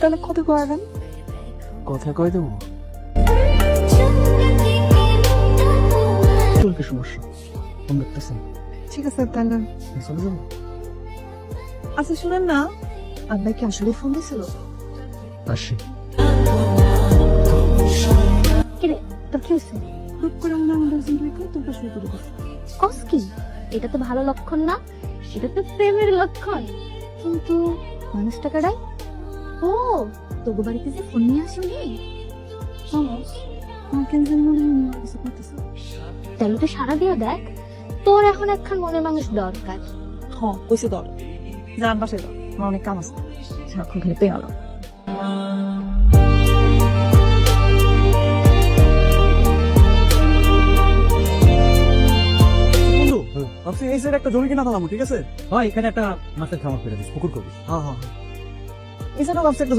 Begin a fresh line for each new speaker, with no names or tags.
তাহলে কত করাবেন?
কথা কয় দেবো? চলবে সমস্যা, ফোন দেখতেছেন।
ঠিক আছে তাহলে।
চলে যাবো।
আচ্ছা শুনেন না, আপনার কি আসলে ফোন দিছিল?
আসি।
কিরে তোর কি হয়েছে?
হুট করে মনে হয় আমাদের জিন্দগিকে তোমরা শুরু করে দিচ্ছে।
কস কি? এটা তো ভালো লক্ষণ না, এটা তো প্রেমের লক্ষণ। কিন্তু মানুষটা কারাই? ও তোগো বাড়িতে যে ফোন নিয়ে আসেনি?
আমার কেন জানি মনে হয় অন্য কিছু করতেছে।
তাহলে তো সারা দিয়ে দেখ, তোর এখন একখান মনের মানুষ দরকার।
হ্যাঁ কইছে দর, যান বাসায় দাও, আমার অনেক কাম আছে। সারাক্ষণ খালি পেয়ে গেল।
বন্ধু, ভাবছি এই সাইড একটা জমি কিনা ফেলাম, ঠিক আছে?
হয় এখানে একটা মাছের খামার করে দিস, পুকুর করবি।
হ্যাঁ হ্যাঁ, এই সাইডে ভাবছি একটা